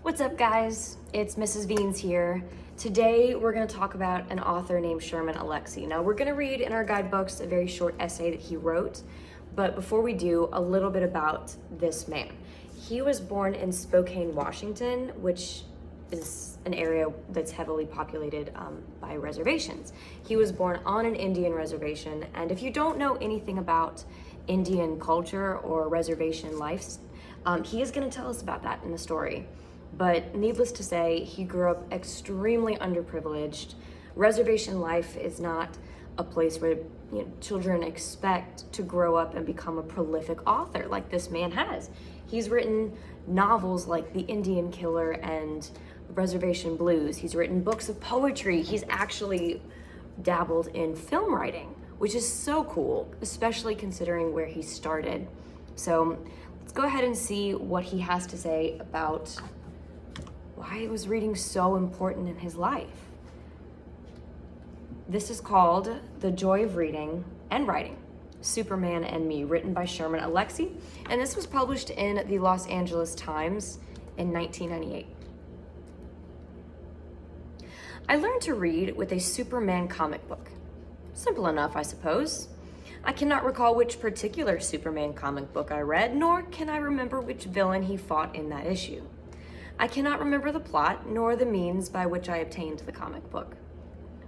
What's up, guys? It's Mrs. Beans here. Today we're going to talk about an author named Sherman Alexie. Now we're going to read in our guidebooks a very short essay that he wrote, but before we do, a little bit about this man. He was born in Spokane, Washington, which is an area that's heavily populated by reservations. He was born on an Indian reservation, and if you don't know anything about Indian culture or reservation life, he is going to tell us about that in the story. But needless to say, he grew up extremely underprivileged. Reservation life is not a place where children expect to grow up and become a prolific author like this man has. He's written novels like The Indian Killer and Reservation Blues. He's written books of poetry. He's actually dabbled in film writing, which is so cool, especially considering where he started. So let's go ahead and see what he has to say about why was reading so important in his life. This is called The Joy of Reading and Writing, Superman and Me, written by Sherman Alexie, and this was published in the Los Angeles Times in 1998. I learned to read with a Superman comic book. Simple enough, I suppose. I cannot recall which particular Superman comic book I read, nor can I remember which villain he fought in that issue. I cannot remember the plot, nor the means by which I obtained the comic book.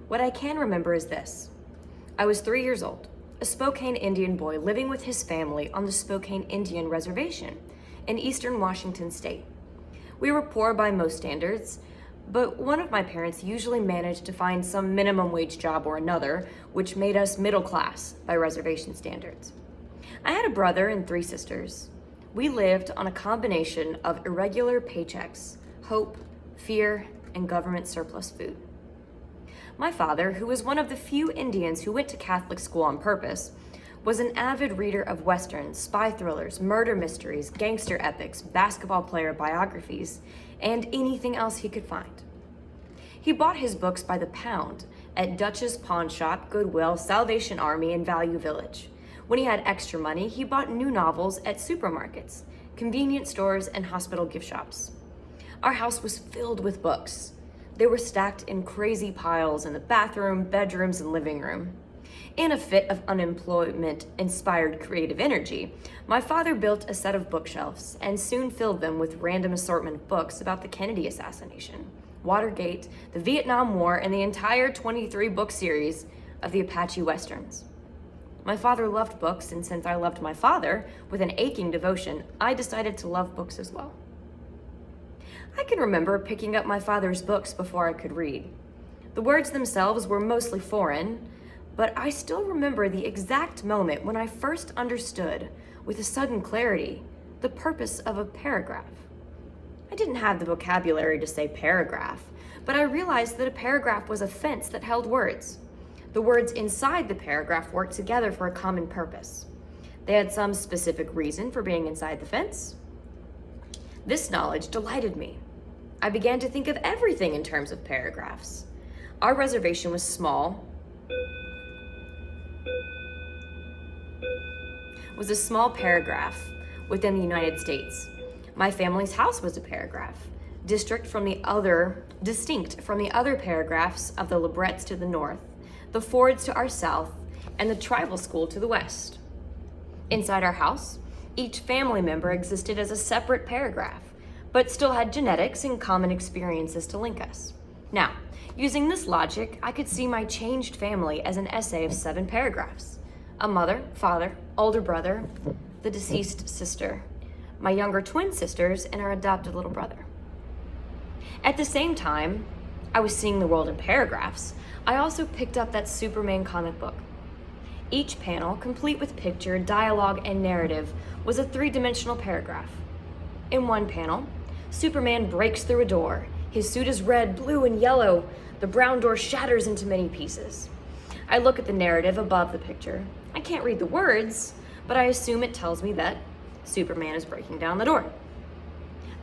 What I can remember is this. I was 3 years old, a Spokane Indian boy living with his family on the Spokane Indian Reservation in eastern Washington state. We were poor by most standards, but one of my parents usually managed to find some minimum wage job or another, which made us middle class by reservation standards. I had a brother and 3 sisters. We lived on a combination of irregular paychecks, hope, fear, and government surplus food. My father, who was one of the few Indians who went to Catholic school on purpose, was an avid reader of westerns, spy thrillers, murder mysteries, gangster epics, basketball player biographies, and anything else he could find. He bought his books by the pound at Dutch's Pawn Shop, Goodwill, Salvation Army, and Value Village. When he had extra money, he bought new novels at supermarkets, convenience stores, and hospital gift shops. Our house was filled with books. They were stacked in crazy piles in the bathroom, bedrooms, and living room. In a fit of unemployment-inspired creative energy, my father built a set of bookshelves and soon filled them with random assortment of books about the Kennedy assassination, Watergate, the Vietnam War, and the entire 23-book series of the Apache Westerns. My father loved books, and since I loved my father with an aching devotion, I decided to love books as well. I can remember picking up my father's books before I could read. The words themselves were mostly foreign, but I still remember the exact moment when I first understood, with a sudden clarity, the purpose of a paragraph. I didn't have the vocabulary to say paragraph, but I realized that a paragraph was a fence that held words. The words inside the paragraph worked together for a common purpose. They had some specific reason for being inside the fence. This knowledge delighted me. I began to think of everything in terms of paragraphs. Our reservation was small, was a small paragraph within the United States. My family's house was a paragraph, distinct from the other paragraphs of the Librettes to the north, the Fords to our south, and the tribal school to the west. Inside our house, each family member existed as a separate paragraph, but still had genetics and common experiences to link us. Now, using this logic, I could see my changed family as an essay of 7 paragraphs. A mother, father, older brother, the deceased sister, my younger twin sisters, and our adopted little brother. At the same time, I was seeing the world in paragraphs. I also picked up that Superman comic book. Each panel, complete with picture, dialogue, and narrative, was a 3-dimensional paragraph. In one panel, Superman breaks through a door. His suit is red, blue, and yellow. The brown door shatters into many pieces. I look at the narrative above the picture. I can't read the words, but I assume it tells me that Superman is breaking down the door.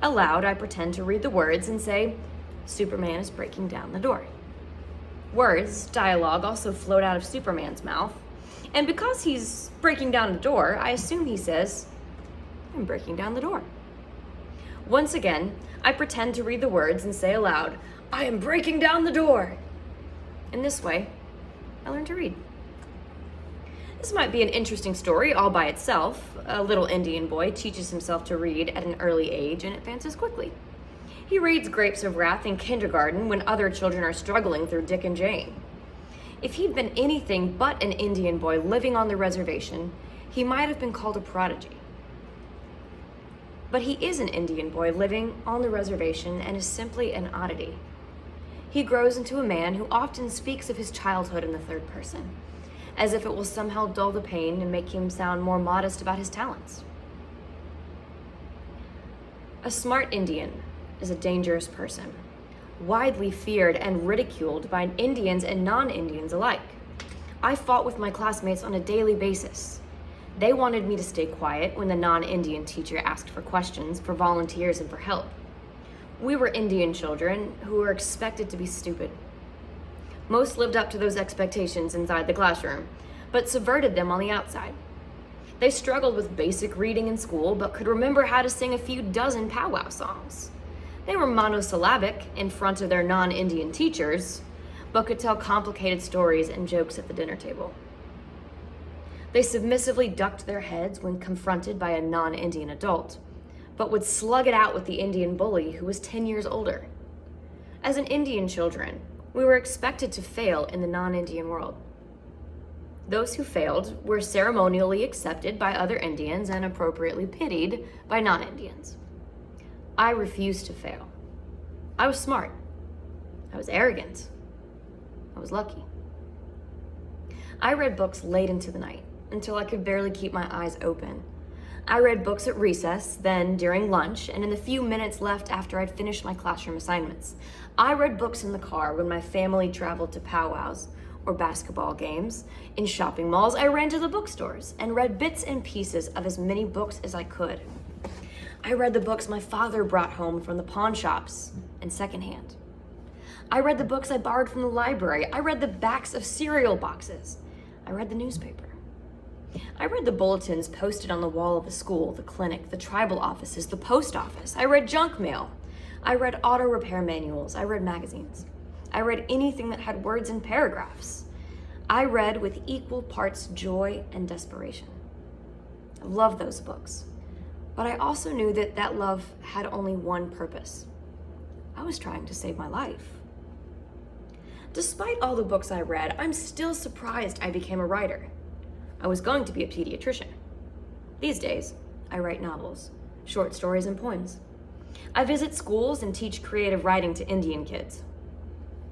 Aloud, I pretend to read the words and say, Superman is breaking down the door. Words, dialogue, also float out of Superman's mouth, and because he's breaking down the door, I assume he says, I'm breaking down the door. Once again, I pretend to read the words and say aloud, "I am breaking down the door." In this way, I learn to read. This might be an interesting story all by itself. A little Indian boy teaches himself to read at an early age and advances quickly. He reads Grapes of Wrath in kindergarten when other children are struggling through Dick and Jane. If he'd been anything but an Indian boy living on the reservation, he might have been called a prodigy. But he is an Indian boy living on the reservation and is simply an oddity. He grows into a man who often speaks of his childhood in the third person, as if it will somehow dull the pain and make him sound more modest about his talents. A smart Indian is a dangerous person, widely feared and ridiculed by Indians and non-Indians alike. I fought with my classmates on a daily basis. They wanted me to stay quiet when the non-Indian teacher asked for questions, for volunteers, and for help. We were Indian children who were expected to be stupid. Most lived up to those expectations inside the classroom, but subverted them on the outside. They struggled with basic reading in school, but could remember how to sing a few dozen powwow songs. They were monosyllabic in front of their non-Indian teachers, but could tell complicated stories and jokes at the dinner table. They submissively ducked their heads when confronted by a non-Indian adult, but would slug it out with the Indian bully who was 10 years older. As an Indian children, we were expected to fail in the non-Indian world. Those who failed were ceremonially accepted by other Indians and appropriately pitied by non-Indians. I refused to fail. I was smart. I was arrogant. I was lucky. I read books late into the night until I could barely keep my eyes open. I read books at recess, then during lunch, and in the few minutes left after I'd finished my classroom assignments. I read books in the car when my family traveled to powwows or basketball games. In shopping malls, I ran to the bookstores and read bits and pieces of as many books as I could. I read the books my father brought home from the pawn shops and secondhand. I read the books I borrowed from the library. I read the backs of cereal boxes. I read the newspaper. I read the bulletins posted on the wall of the school, the clinic, the tribal offices, the post office. I read junk mail. I read auto repair manuals. I read magazines. I read anything that had words and paragraphs. I read with equal parts joy and desperation. I loved those books, but I also knew that that love had only one purpose. I was trying to save my life. Despite all the books I read, I'm still surprised I became a writer. I was going to be a pediatrician. These days, I write novels, short stories, and poems. I visit schools and teach creative writing to Indian kids.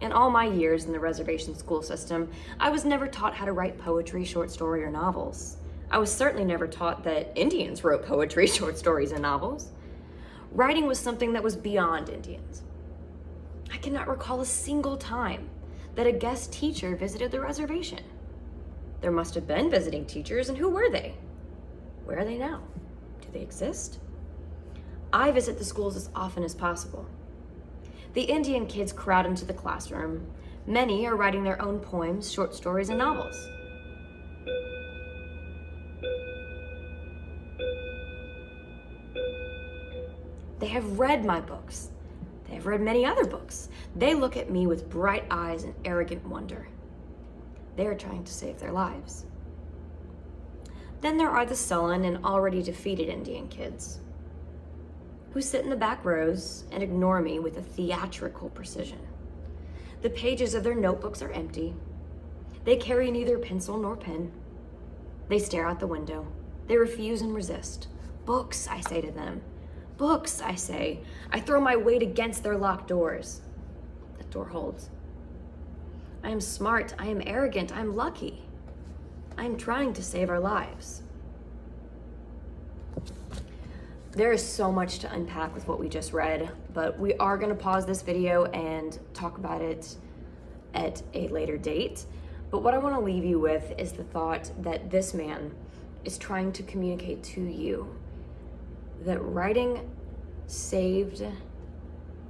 In all my years in the reservation school system, I was never taught how to write poetry, short story, or novels. I was certainly never taught that Indians wrote poetry, short stories, and novels. Writing was something that was beyond Indians. I cannot recall a single time that a guest teacher visited the reservation. There must have been visiting teachers, and who were they? Where are they now? Do they exist? I visit the schools as often as possible. The Indian kids crowd into the classroom. Many are writing their own poems, short stories, and novels. They have read my books. They have read many other books. They look at me with bright eyes and arrogant wonder. They are trying to save their lives. Then there are the sullen and already defeated Indian kids who sit in the back rows and ignore me with a theatrical precision. The pages of their notebooks are empty. They carry neither pencil nor pen. They stare out the window. They refuse and resist. Books, I say to them. Books, I say. I throw my weight against their locked doors. The door holds. I am smart, I am arrogant, I am lucky. I am trying to save our lives. There is so much to unpack with what we just read, but we are going to pause this video and talk about it at a later date. But what I want to leave you with is the thought that this man is trying to communicate to you that writing saved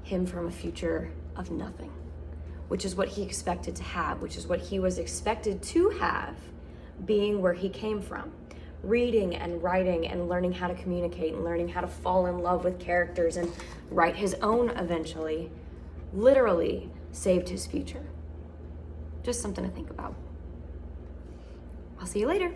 him from a future of nothing, which is what he expected to have, which is what he was expected to have, being where he came from reading and writing and learning how to communicate and learning how to fall in love with characters and write his own eventually, literally saved his future. Just something to think about. I'll see you later.